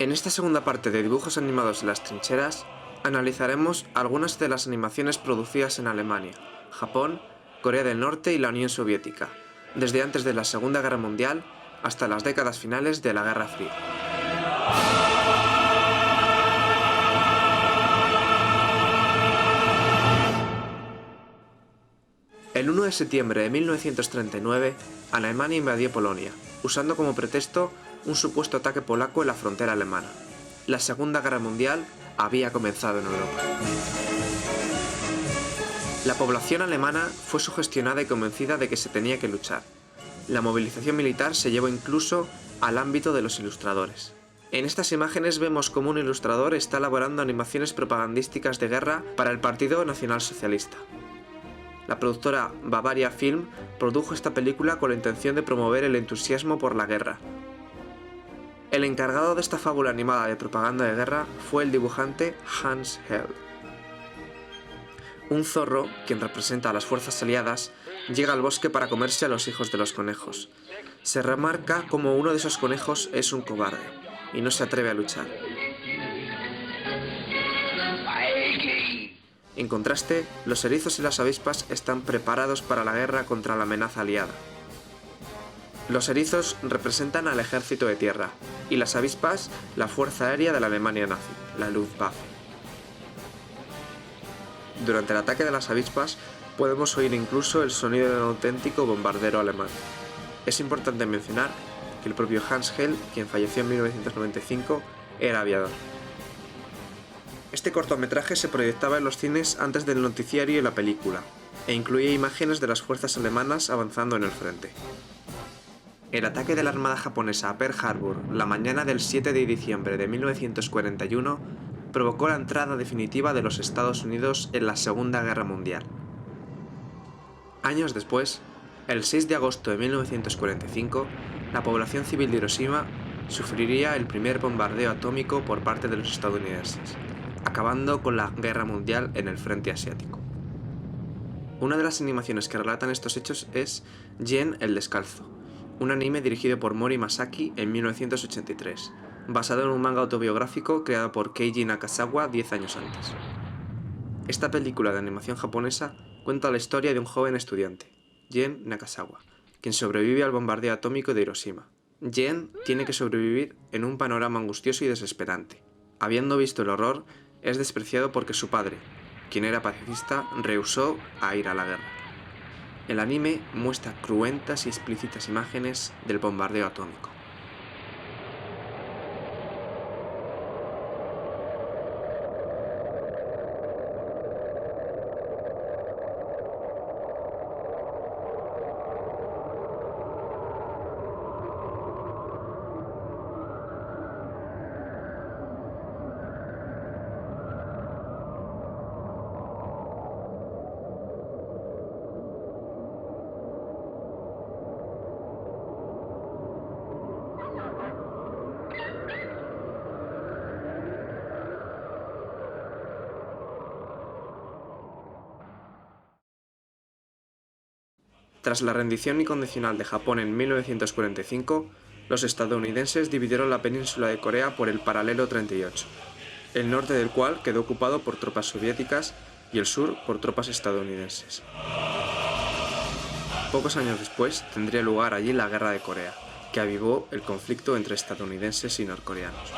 En esta segunda parte de dibujos animados de las trincheras, analizaremos algunas de las animaciones producidas en Alemania, Japón, Corea del Norte y la Unión Soviética, desde antes de la Segunda Guerra Mundial hasta las décadas finales de la Guerra Fría. El 1 de septiembre de 1939, Alemania invadió Polonia, usando como pretexto un supuesto ataque polaco en la frontera alemana. La Segunda Guerra Mundial había comenzado en Europa. La población alemana fue sugestionada y convencida de que se tenía que luchar. La movilización militar se llevó incluso al ámbito de los ilustradores. En estas imágenes vemos cómo un ilustrador está elaborando animaciones propagandísticas de guerra para el Partido Nacionalsocialista. La productora Bavaria Film produjo esta película con la intención de promover el entusiasmo por la guerra. El encargado de esta fábula animada de propaganda de guerra fue el dibujante Hans Held. Un zorro, quien representa a las fuerzas aliadas, llega al bosque para comerse a los hijos de los conejos. Se remarca como uno de esos conejos es un cobarde y no se atreve a luchar. En contraste, los erizos y las avispas están preparados para la guerra contra la amenaza aliada. Los erizos representan al ejército de tierra y las avispas la fuerza aérea de la Alemania nazi, la Luftwaffe. Durante el ataque de las avispas podemos oír incluso el sonido de un auténtico bombardero alemán. Es importante mencionar que el propio Hans Held, quien falleció en 1995, era aviador. Este cortometraje se proyectaba en los cines antes del noticiario y la película, e incluía imágenes de las fuerzas alemanas avanzando en el frente. El ataque de la Armada japonesa a Pearl Harbor la mañana del 7 de diciembre de 1941 provocó la entrada definitiva de los Estados Unidos en la Segunda Guerra Mundial. Años después, el 6 de agosto de 1945, la población civil de Hiroshima sufriría el primer bombardeo atómico por parte de los estadounidenses, acabando con la Guerra Mundial en el frente asiático. Una de las animaciones que relatan estos hechos es Jen el Descalzo, un anime dirigido por Mori Masaki en 1983, basado en un manga autobiográfico creado por Keiji Nakazawa 10 años antes. Esta película de animación japonesa cuenta la historia de un joven estudiante, Jen Nakazawa, quien sobrevive al bombardeo atómico de Hiroshima. Jen tiene que sobrevivir en un panorama angustioso y desesperante. Habiendo visto el horror, es despreciado porque su padre, quien era pacifista, rehusó a ir a la guerra. El anime muestra cruentas y explícitas imágenes del bombardeo atómico. Tras la rendición incondicional de Japón en 1945, los estadounidenses dividieron la península de Corea por el paralelo 38, el norte del cual quedó ocupado por tropas soviéticas y el sur por tropas estadounidenses. Pocos años después tendría lugar allí la Guerra de Corea, que avivó el conflicto entre estadounidenses y norcoreanos.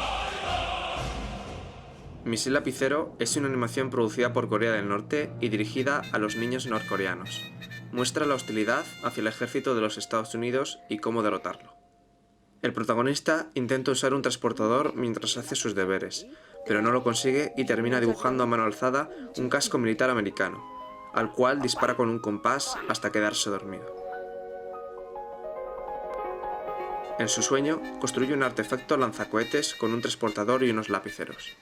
Misil Lapicero es una animación producida por Corea del Norte y dirigida a los niños norcoreanos. Muestra la hostilidad hacia el ejército de los Estados Unidos y cómo derrotarlo. El protagonista intenta usar un transportador mientras hace sus deberes, pero no lo consigue y termina dibujando a mano alzada un casco militar americano, al cual dispara con un compás hasta quedarse dormido. En su sueño, construye un artefacto lanzacohetes con un transportador y unos lapiceros.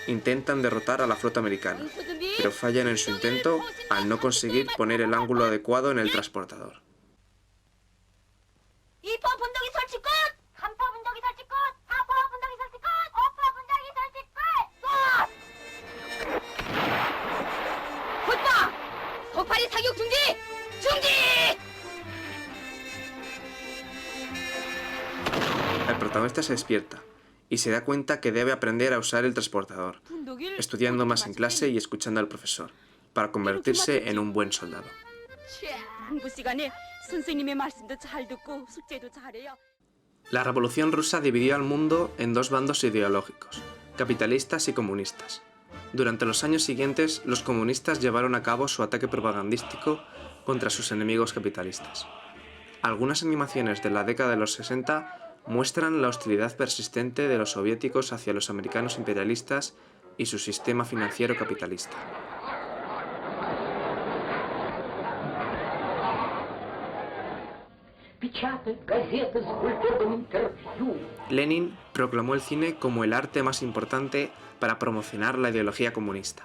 Intentan derrotar a la flota americana, pero fallan en su intento al no conseguir poner el ángulo adecuado en el transportador. El protagonista se despierta y se da cuenta que debe aprender a usar el transportador, estudiando más en clase y escuchando al profesor, para convertirse en un buen soldado. La Revolución Rusa dividió al mundo en dos bandos ideológicos, capitalistas y comunistas. Durante los años siguientes, los comunistas llevaron a cabo su ataque propagandístico contra sus enemigos capitalistas. Algunas animaciones de la década de los 60 muestran la hostilidad persistente de los soviéticos hacia los americanos imperialistas y su sistema financiero capitalista. Lenin proclamó el cine como el arte más importante para promocionar la ideología comunista.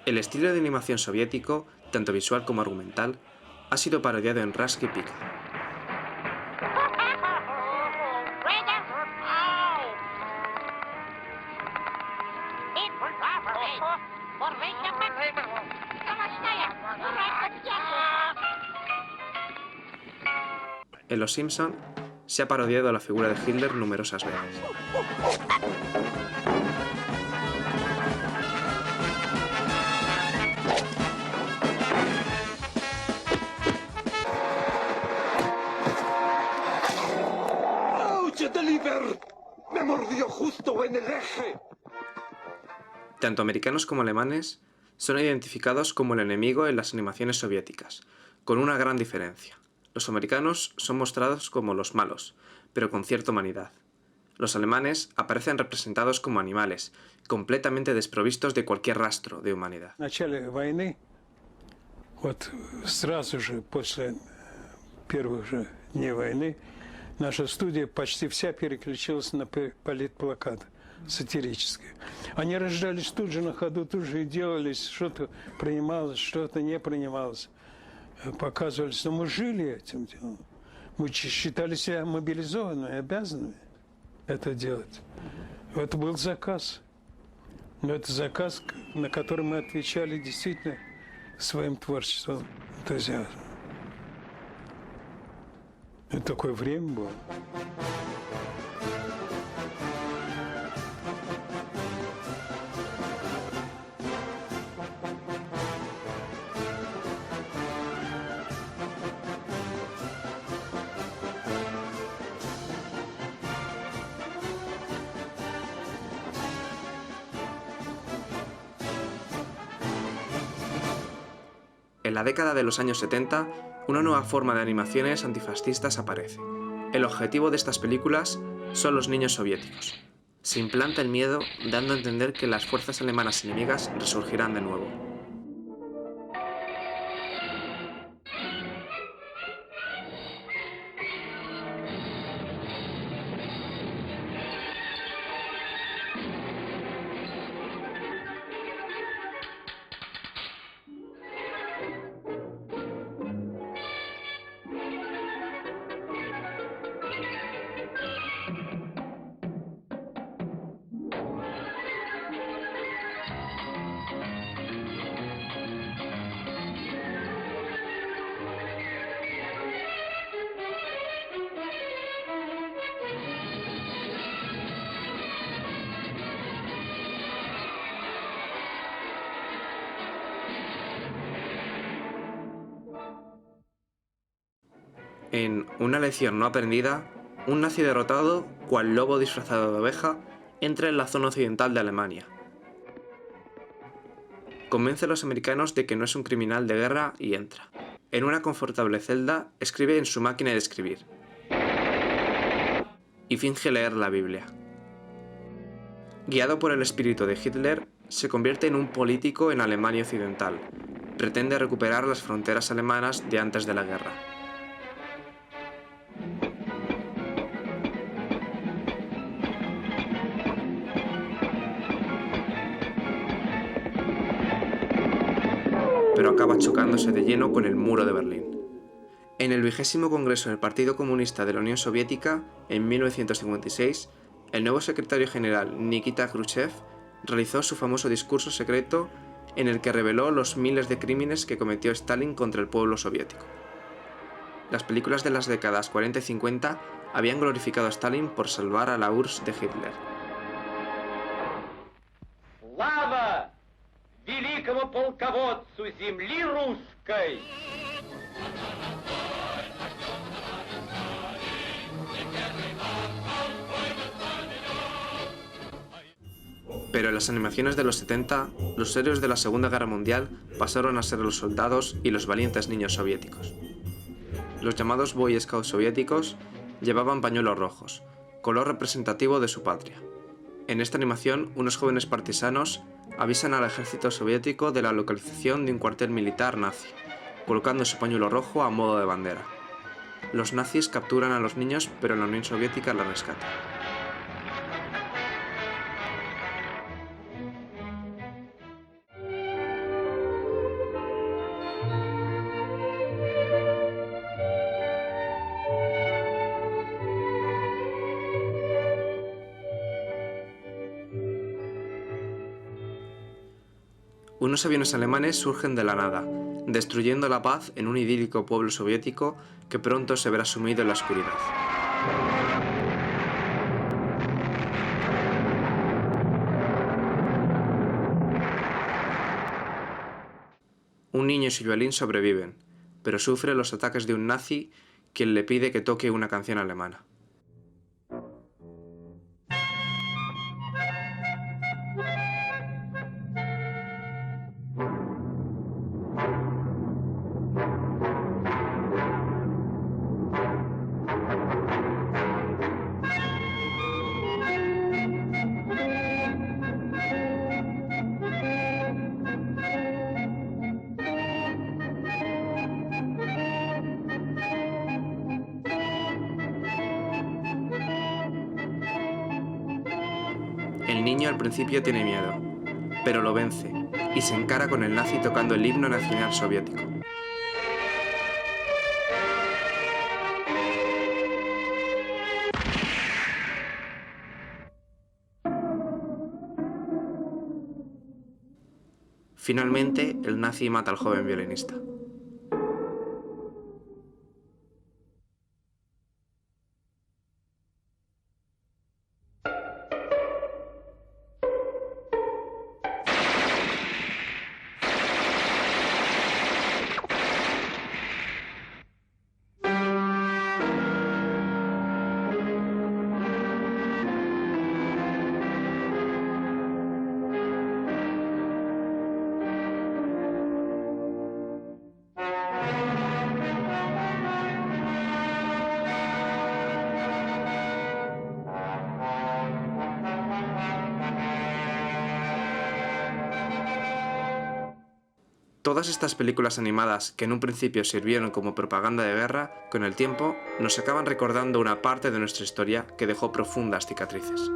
El estilo de animación soviético, tanto visual como argumental, ha sido parodiado en Rusk y Pika. En Los Simpson se ha parodiado a la figura de Hitler numerosas veces. ¡Me mordió justo en el eje! Tanto americanos como alemanes son identificados como el enemigo en las animaciones soviéticas, con una gran diferencia. Los americanos son mostrados como los malos, pero con cierta humanidad. Los alemanes aparecen representados como animales, completamente desprovistos de cualquier rastro de humanidad. В начале войны, вот сразу же после первых же дней войны, наша студия почти вся переключилась на политплакаты сатирические. Они рождались тут же на ходу, тут же и делались, что-то принималось, что-то не принималось. Показывались, но мы жили этим делом. Мы считали себя мобилизованными, обязанными это делать. Это был заказ. Но это заказ, на который мы отвечали действительно своим творчеством, энтузиазмом. Это такое время было. En la década de los años 70, una nueva forma de animaciones antifascistas aparece. El objetivo de estas películas son los niños soviéticos. Se implanta el miedo, dando a entender que las fuerzas alemanas enemigas resurgirán de nuevo. En Una lección no aprendida, un nazi derrotado, cual lobo disfrazado de oveja, entra en la zona occidental de Alemania. Convence a los americanos de que no es un criminal de guerra y entra. En una confortable celda, escribe en su máquina de escribir. Y finge leer la Biblia. Guiado por el espíritu de Hitler, se convierte en un político en Alemania occidental. Pretende recuperar las fronteras alemanas de antes de la guerra. Pero acaba chocándose de lleno con el muro de Berlín. En el 20º Congreso del Partido Comunista de la Unión Soviética, en 1956, el nuevo secretario general Nikita Khrushchev realizó su famoso discurso secreto en el que reveló los miles de crímenes que cometió Stalin contra el pueblo soviético. Las películas de las décadas 40 y 50 habían glorificado a Stalin por salvar a la URSS de Hitler. Слава великому полководцу земли русской! Pero en las animaciones de los 70, los héroes de la Segunda Guerra Mundial pasaron a ser los soldados y los valientes niños soviéticos. Los llamados Boy Scouts soviéticos llevaban pañuelos rojos, color representativo de su patria. En esta animación, unos jóvenes partisanos avisan al ejército soviético de la localización de un cuartel militar nazi, colocando su pañuelo rojo a modo de bandera. Los nazis capturan a los niños, pero la Unión Soviética la rescata. Unos aviones alemanes surgen de la nada, destruyendo la paz en un idílico pueblo soviético que pronto se verá sumido en la oscuridad. Un niño y su violín sobreviven, pero sufre los ataques de un nazi quien le pide que toque una canción alemana. El niño al principio tiene miedo, pero lo vence y se encara con el nazi tocando el himno nacional soviético. Finalmente, el nazi mata al joven violinista. Todas estas películas animadas que en un principio sirvieron como propaganda de guerra, con el tiempo nos acaban recordando una parte de nuestra historia que dejó profundas cicatrices.